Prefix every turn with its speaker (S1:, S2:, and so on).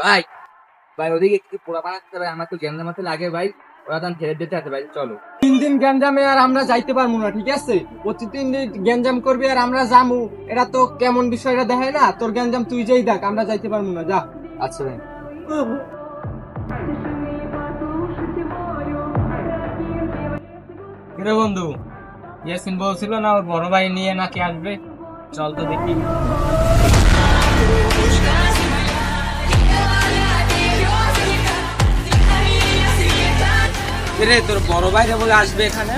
S1: ভাই ভাই ওদিকে একটু পোড়া বানাতে হবে, আমার তো গ্যাঞ্জাম মাথা লাগে ভাই, ওরা তো ছেড়ে দিতে আছে ভাই, চলো।
S2: 3 দিন গ্যাঞ্জামে আর আমরা যাইতে পারবো না, ঠিক আছে? প্রতিদিন গ্যাঞ্জাম করবি আর আমরা যামু, এটা তো কেমন বিষয়টা দেখায় না? তোর গ্যাঞ্জাম তুই যেই দেখ, আমরা যাইতে পারবো না, যা।
S1: আচ্ছা ভাই।
S2: কিরে বন্ধু, ইয়াসিন বলছিল না ওর বড় ভাই নিয়ে নাকি আসবে, চল তো দেখি।
S1: তোর বড় ভাইরা বলে আসবে এখানে।